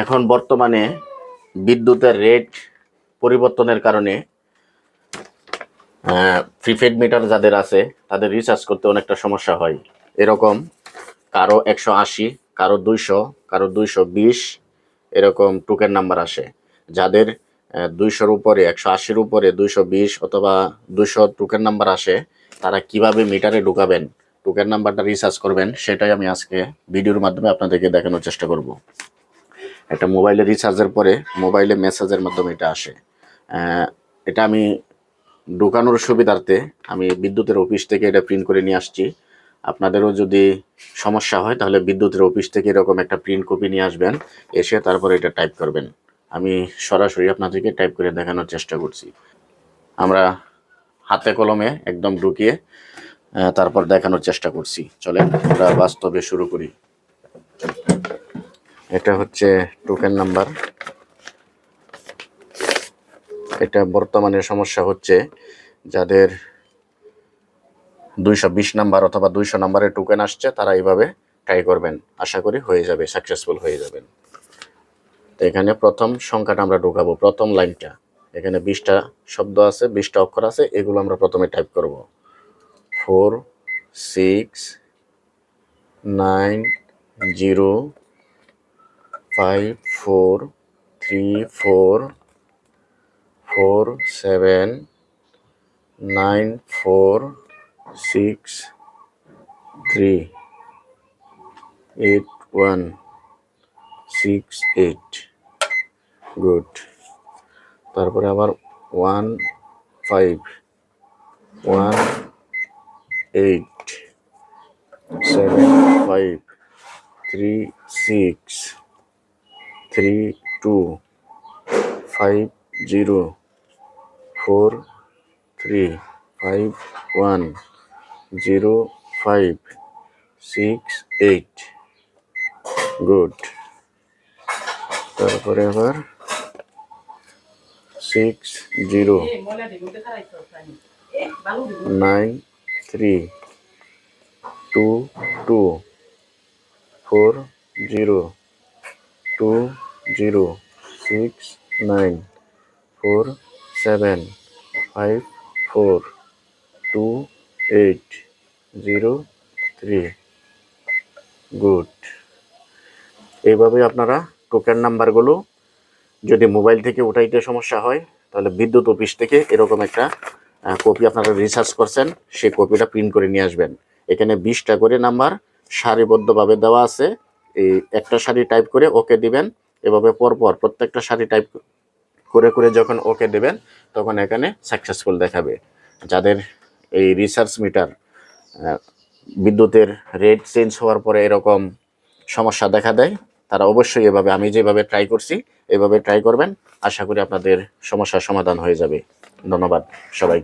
এখন বর্তমানে বিদ্যুতের রেট পরিবর্তনের কারণে প্রিপেড মিটার যাদের আছে তাদের রিচার্জ করতে অনেকটা সমস্যা হয়। এরকম কারো 180, কারো 200, কারো 220 এরকম টোকেন নাম্বার আসে। যাদের 200-র উপরে, 180-র উপরে 220 অথবা 200 টোকেন নাম্বার আসে, তারা কিভাবে মিটারে ঢুকাবেন, টোকেন নাম্বারটা রিচার্জ করবেন, সেটাই আমি আজকে ভিডিওর মাধ্যমে আপনাদেরকে দেখানোর চেষ্টা করব। একটা মোবাইলে রিচার্জের পরে মোবাইলে মেসেজের মাধ্যমে এটা আসে। এটা আমি ঢোকানোর সুবিধার্থে আমি বিদ্যুতের অফিস থেকে এটা প্রিন্ট করে নিয়ে আসছি। আপনাদেরও যদি সমস্যা হয় তাহলে বিদ্যুতের অফিস থেকে এরকম একটা প্রিন্ট কপি নিয়ে আসবেন, এসে তারপরে এটা টাইপ করবেন। আমি সরাসরি আপনাদেরকে টাইপ করে দেখানোর চেষ্টা করছি। আমরা হাতে কলমে একদম ঢুকিয়ে তারপর দেখানোর চেষ্টা করছি। চলেন আমরা বাস্তবে শুরু করি। এটা হচ্ছে টোকেন নাম্বার। এটা বর্তমানে সমস্যা হচ্ছে যাদের 220 নাম্বার অথবা 200 নাম্বারের টোকেন আসছে, তারা এইভাবে ট্রাই করবেন, আশা করি হয়ে যাবে, সাকসেসফুল হয়ে যাবেন। তো এখানে প্রথম সংখ্যাটা আমরা ঢোকাবো, প্রথম লাইনটা। এখানে 20টা শব্দ আছে, 20টা অক্ষর আছে, এগুলো আমরা প্রথমে টাইপ করব। 4 6 9 0 5 4 3 4 4 7 9 4 6 3 8 1 6 8। গুড। তারপরে আবার 1 5 1 8 7 5 3 6 3 2 5 0 4 3 5 1 0 5 6 8। গুড। তারপরে আবার 6 0 9 3 2 2 4 0 2 0 6 9 4 7 5 4 2 8 0 3। গুড। এইভাবে আপনারা টোকেন নাম্বারগুলো যদি মোবাইল থেকে উঠাইতে সমস্যা হয় তাহলে বিদ্যুৎ অফিস থেকে এরকম একটা কপি আপনারা রিচার্জ করছেন, সেই কপিটা প্রিন্ট করে নিয়ে আসবেন। এখানে 20টা করে নাম্বার সারিবদ্ধভাবে দেওয়া আছে। এই একটা সারি টাইপ করে ওকে দিবেন। এভাবে পরপর প্রত্যেকটা সারি টাইপ করে করে যখন ওকে দেবেন তখন এখানে সাকসেসফুল দেখাবে। যাদের এই রিচার্জ মিটার বিদ্যুতের রেট চেঞ্জ হওয়ার পরে এরকম সমস্যা দেখা দেয়, তারা অবশ্যই এভাবে আমি যেভাবে ট্রাই করছি এভাবে ট্রাই করবেন। আশা করি আপনাদের সমস্যার সমাধান হয়ে যাবে। ধন্যবাদ সবাই।